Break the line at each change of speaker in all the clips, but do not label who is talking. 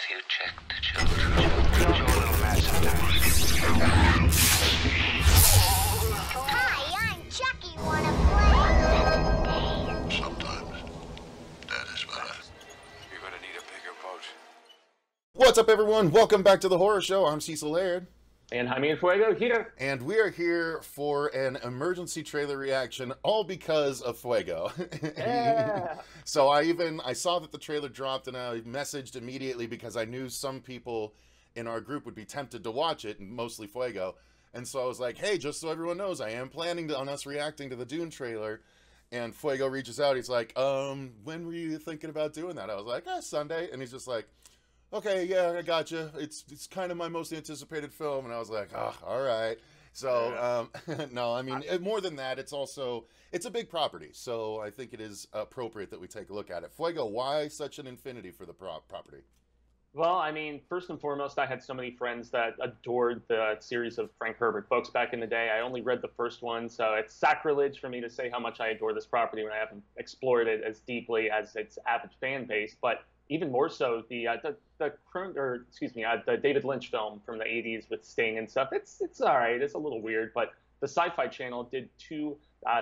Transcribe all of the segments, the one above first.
Have you checked the children? You're a little mad sometimes.
Hi, I'm Chucky. Wanna play?
Sometimes that is better.
You're gonna need a bigger boat.
What's up, everyone? Welcome back to the Horror Show. I'm Cecil Laird.
And Jaime Fuego here.
And we are here for an emergency trailer reaction, all because of Fuego.
Yeah.
So I saw that the trailer dropped, and I messaged immediately because I knew some people in our group would be tempted to watch it, and mostly Fuego. And so I was like, hey, just so everyone knows, I am planning on us reacting to the Dune trailer. And Fuego reaches out. He's like, when were you thinking about doing that? I was like, Sunday. And he's just like, okay, yeah, I got you. It's kind of my most anticipated film, and I was like, all right. So, no, I mean, more than that, it's a big property, so I think it is appropriate that we take a look at it. Fuego, why such an infinity for the property?
Well, I mean, first and foremost, I had so many friends that adored the series of Frank Herbert books back in the day. I only read the first one, so it's sacrilege for me to say how much I adore this property when I haven't explored it as deeply as its avid fan base. But even more so, the David Lynch film from the '80s with Sting and stuff. It's all right. It's a little weird, but the Sci-Fi Channel did two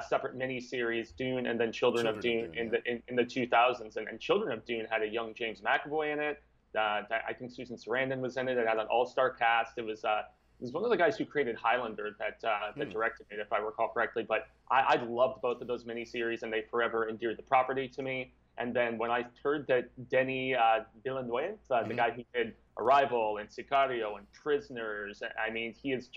separate mini-series, Dune and then Children of Dune in the 2000s. And Children of Dune had a young James McAvoy in it. I think Susan Sarandon was in it. It had an all-star cast. It was one of the guys who created Highlander that directed it, if I recall correctly. But I loved both of those miniseries, and they forever endeared the property to me. And then when I heard that Denis Villeneuve, the guy who did Arrival and Sicario and Prisoners, I mean, he's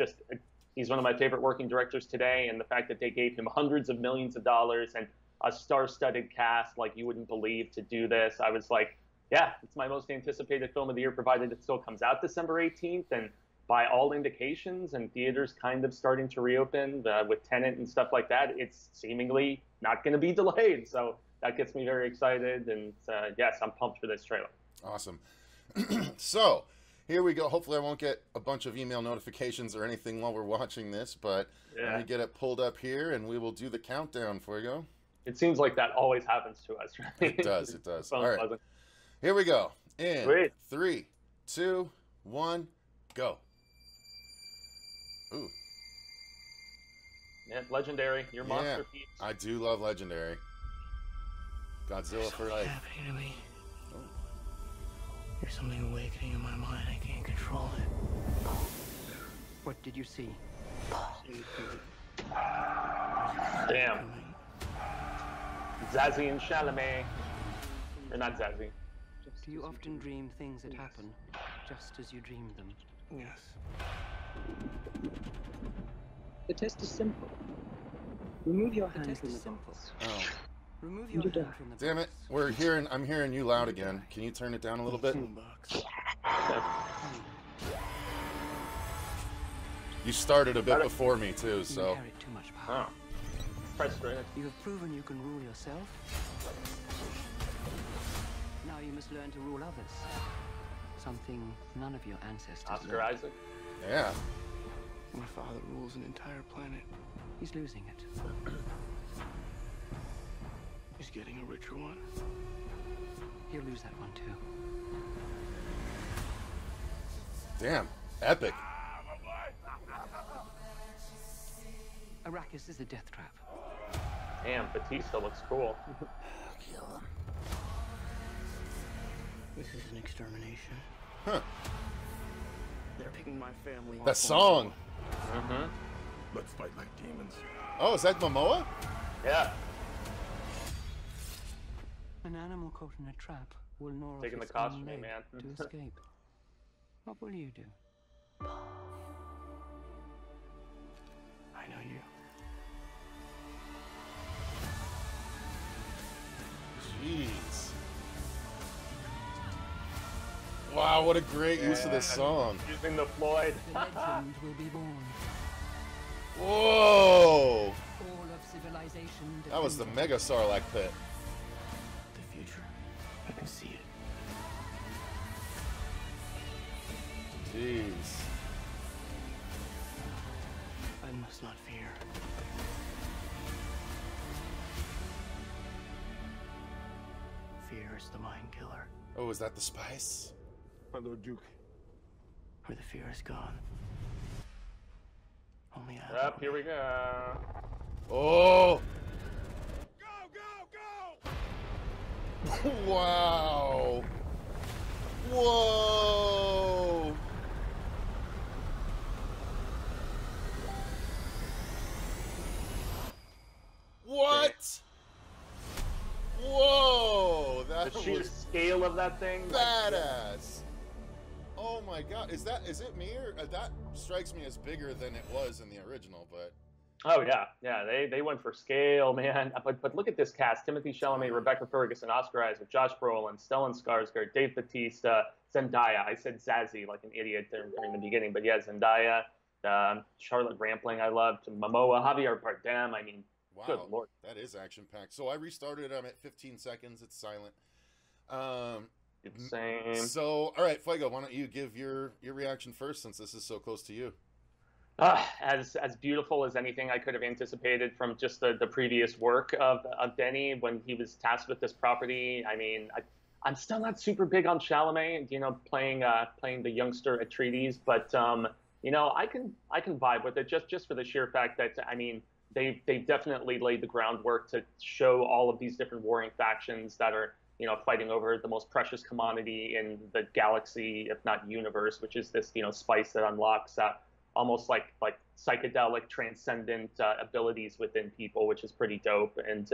one of my favorite working directors today. And the fact that they gave him hundreds of millions of dollars and a star-studded cast like you wouldn't believe to do this, I was like, yeah, it's my most anticipated film of the year, provided it still comes out December 18th. And by all indications, and theaters kind of starting to reopen with Tenet and stuff like that, it's seemingly not going to be delayed. So that gets me very excited, and yes, I'm pumped for this trailer.
Awesome. So, here we go. Hopefully I won't get a bunch of email notifications or anything while we're watching this, but let me get it pulled up here, and we will do the countdown for you.
It seems like that always happens to us, right?
It does, it does. All right, here we go. In 3, 2, 1, go. Ooh.
Yeah, Legendary, your masterpiece.
I do love Legendary. Godzilla for life.
Happening to me. There's something awakening in my mind. I can't control it.
What did you see?
Damn. Zazie and Chalamet. Or not Zazie.
Do you often dream things that happen just as you dreamed them?
Yes.
The test is simple. Remove your hand from the box.
Oh.
Remove your hand from the
Damn it! I'm hearing you loud again. Can you turn it down a little bit? You started a bit before me too, so.
You carry too much power.
Frustrated.
You have proven you can rule yourself. Now you must learn to rule others. Something none of your ancestors
Oscar
learned.
Isaac.
Yeah.
My father rules an entire planet.
He's losing it.
He's getting a richer one.
He'll lose that one too.
Damn. Epic.
Arrakis is a death trap.
Damn, Batista looks cool.
Kill him. This is an extermination.
Huh.
They're picking my family.
That song.
Mm-hmm.
Let's fight like demons.
Oh, is that Momoa?
Yeah.
An animal caught in a trap will gnaw off
Taking the
its
cost
own
from me,
leg
man.
to escape. What will you do?
I know you.
Jeez. Wow, what a great use of this song.
Using the Floyd.
The legend will be born.
Whoa!
All of civilization.
That was the Mega Sarlacc pit.
The future. I can see it.
Jeez.
I must not fear. Fear is the mind killer.
Oh, is that the spice?
my Lord Duke.
Where the fear is gone. Only I.
Up, here we go.
Oh!
Go, go, go!
Wow! Whoa! What? Whoa! That
The sheer
was
scale of that thing.
badass. Oh my god, is it me or that strikes me as bigger than it was in the original? But
Oh yeah, they went for scale, man. But look at this cast: Timothy Chalamet, Rebecca Ferguson, Oscar Isaac, Josh Brolin, Stellan Skarsgård, Dave Bautista, Zendaya. I said Zazie like an idiot during the beginning, but yeah, Zendaya, Charlotte Rampling, I loved Momoa, Javier Bardem. I mean,
wow,
good lord,
that is action packed. So I restarted. I'm at 15 seconds. It's silent.
insane.
So all right, Fuego, why don't you give your reaction first, since this is so close to you?
As beautiful as anything I could have anticipated from just the previous work of Denny when he was tasked with this property. I mean, I'm still not super big on Chalamet, you know, playing the youngster Atreides, but you know, I can vibe with it just for the sheer fact that, I mean, they definitely laid the groundwork to show all of these different warring factions that are, you know, fighting over the most precious commodity in the galaxy, if not universe, which is this, you know, spice that unlocks almost like psychedelic transcendent abilities within people, which is pretty dope. And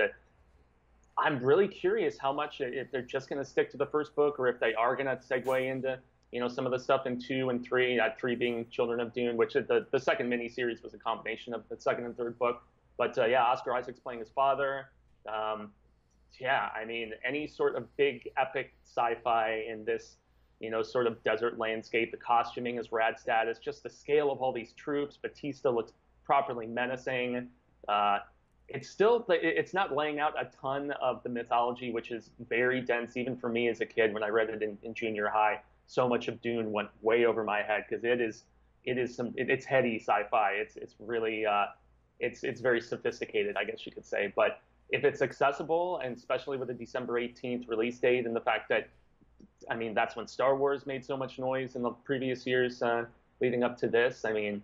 I'm really curious how much, if they're just going to stick to the first book, or if they are going to segue into, you know, some of the stuff in 2 and 3, 3 being Children of Dune, which the second miniseries was a combination of the second and third book. But yeah, Oscar Isaac's playing his father. Yeah, I mean, any sort of big epic sci-fi in this, you know, sort of desert landscape. The costuming is rad status. Just the scale of all these troops. Bautista looks properly menacing. It's not laying out a ton of the mythology, which is very dense, even for me as a kid when I read it in junior high. So much of Dune went way over my head because it's heady sci-fi. It's really it's very sophisticated, I guess you could say. But if it's accessible, and especially with a December 18th release date, and the fact that, I mean, that's when Star Wars made so much noise in the previous years leading up to this. I mean,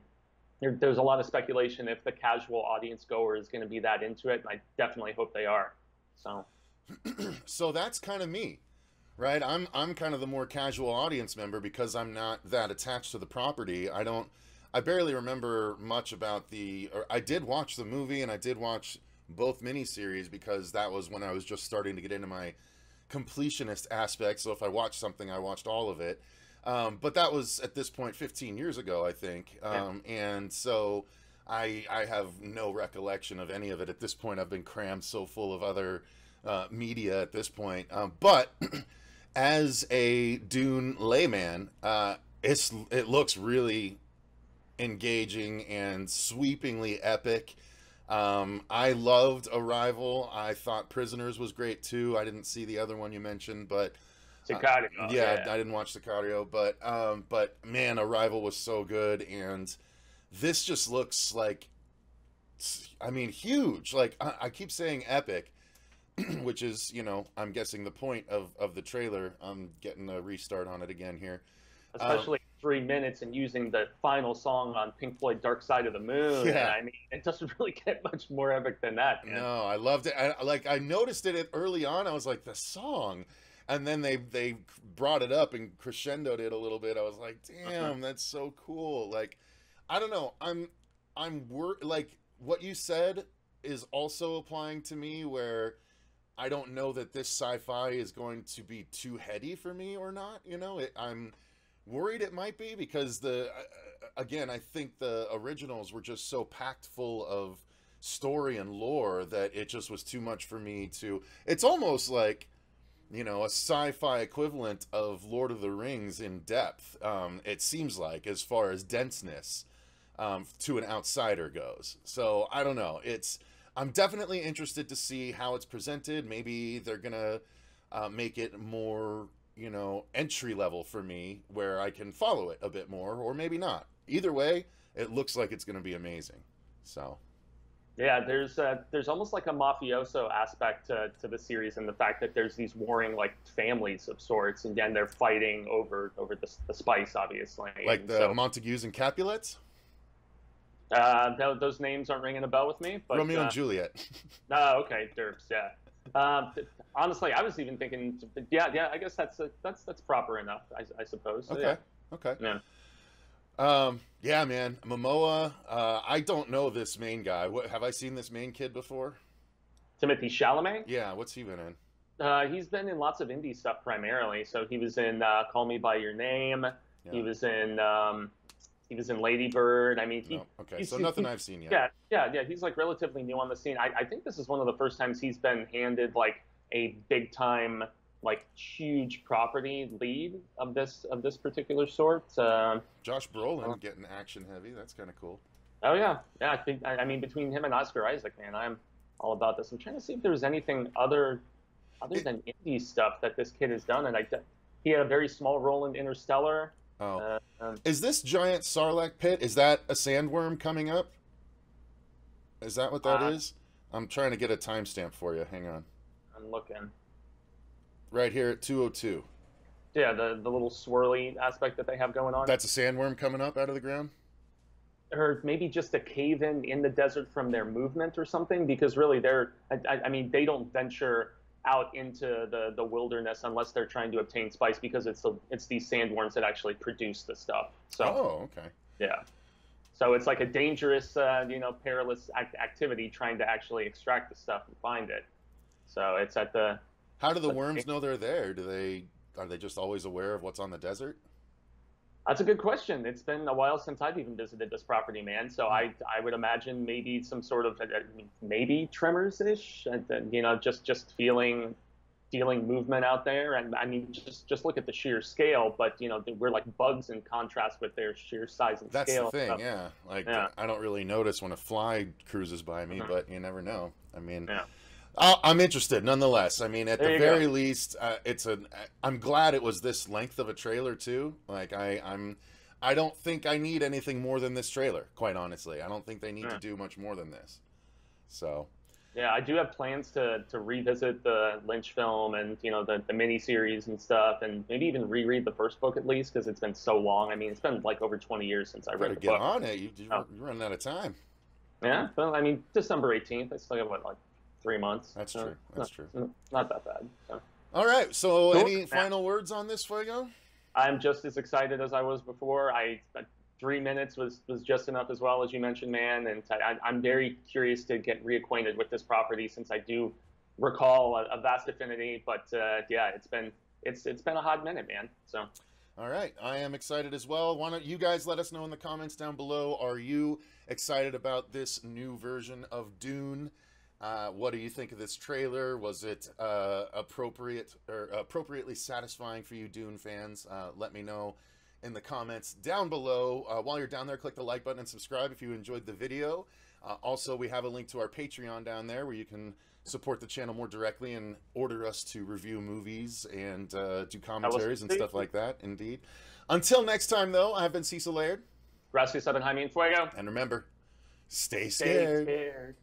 there's a lot of speculation if the casual audience goer is going to be that into it, and I definitely hope they are. So,
So that's kind of me, right? I'm kind of the more casual audience member because I'm not that attached to the property. I barely remember much about I did watch the movie, and I did watch both miniseries because that was when I was just starting to get into my completionist aspect. So if I watched something, I watched all of it. But that was at this point 15 years ago, I think. And so I have no recollection of any of it at this point. I've been crammed so full of other media at this point. But as a Dune layman, it looks really engaging and sweepingly epic. I loved Arrival. I thought Prisoners was great too. I didn't see the other one you mentioned, but
Sicario.
Yeah, I didn't watch Sicario, but man, Arrival was so good, and this just looks like, I mean, huge. Like I keep saying epic, which is, you know, I'm guessing the point of the trailer. I'm getting a restart on it again here.
Especially 3 minutes and using the final song on Pink Floyd Dark Side of the Moon.
Yeah.
I mean, it doesn't really get much more epic than that, man.
No, I loved it. I noticed it early on. I was like, the song. And then they brought it up and crescendoed it a little bit. I was like, damn, that's so cool. Like, I don't know. Like what you said is also applying to me, where I don't know that this sci-fi is going to be too heady for me or not. You know, I'm worried it might be, because again, I think the originals were just so packed full of story and lore that it just was too much for me to. It's almost like, you know, a sci-fi equivalent of Lord of the Rings in depth. It seems like, as far as denseness, to an outsider goes. So I don't know. I'm definitely interested to see how it's presented. Maybe they're gonna make it more, you know, entry level for me, where I can follow it a bit more, or maybe not. Either way, it looks like it's going to be amazing. So
Yeah, there's almost like a mafioso aspect to the series, and the fact that there's these warring like families of sorts, and again they're fighting over the spice, obviously.
Like
and
the
so,
Montagues and Capulets?
those names aren't ringing a bell with me. But,
Romeo and Juliet.
Oh, okay, derps, yeah. Honestly, I was even thinking, yeah, I guess that's proper enough, I suppose. So,
Okay,
yeah.
okay.
Yeah.
Yeah, man, Momoa. I don't know this main guy. What, have I seen this main kid before?
Timothy Chalamet.
Yeah, what's he been in?
He's been in lots of indie stuff primarily. So he was in Call Me by Your Name.
Yeah.
He was in Lady Bird. I mean,
No. Okay, so nothing I've seen yet.
Yeah. He's like relatively new on the scene. I think this is one of the first times he's been handed like a big time, like huge property lead of this particular sort.
Josh Brolin getting action heavy. That's kind of cool.
Oh yeah. I mean, between him and Oscar Isaac, man, I'm all about this. I'm trying to see if there's anything other than indie stuff that this kid has done, and he had a very small role in Interstellar.
Oh, is this giant Sarlacc pit? Is that a sandworm coming up? Is that what that is? I'm trying to get a timestamp for you. Hang on.
I'm looking.
Right here at 2:02.
Yeah, the little swirly aspect that they have going on.
That's a sandworm coming up out of the ground?
Or maybe just a cave-in in the desert from their movement or something, because really I mean, they don't venture out into the wilderness unless they're trying to obtain spice, because it's these sandworms that actually produce the stuff. So,
oh, okay.
Yeah. So it's like a dangerous, perilous activity trying to actually extract the stuff and find it. So it's at the...
How do the worms know they're there? Are they just always aware of what's on the desert?
That's a good question. It's been a while since I've even visited this property, man. So I would imagine maybe some sort of maybe tremors-ish, just feeling movement out there. And I mean, just look at the sheer scale. But we're like bugs in contrast with their sheer size and scale.
That's the thing, yeah. Like I don't really notice when a fly cruises by me, but you never know. I mean. Yeah. I'm interested, nonetheless. I mean, at the very least, I'm glad it was this length of a trailer too. Like, I don't think I need anything more than this trailer. Quite honestly, I don't think they need to do much more than this. So,
yeah, I do have plans to revisit the Lynch film and the mini series and stuff, and maybe even reread the first book at least, because it's been so long. I mean, it's been like over 20 years since I read the book.
Get on it. You're running out of time.
Yeah, well, I mean, December 18th. I still got like 3 months.
That's true. That's true.
Not that bad. So.
All right. So, any final words on this, Fuego?
I'm just as excited as I was before. 3 minutes was just enough, as well, as you mentioned, man. And I'm very curious to get reacquainted with this property, since I do recall a vast affinity. But yeah, it's been a hot minute, man. So.
All right. I am excited as well. Why don't you guys let us know in the comments down below? Are you excited about this new version of Dune? What do you think of this trailer? Was it appropriately satisfying for you Dune fans? Let me know in the comments down below. While you're down there, click the like button and subscribe if you enjoyed the video. Also, we have a link to our Patreon down there where you can support the channel more directly and order us to review movies and do commentaries and stuff like that. Indeed. Until next time, though, I've been Cecil Laird.
Gracias, Jaime and Fuego.
And remember, stay scared.
Stay scared.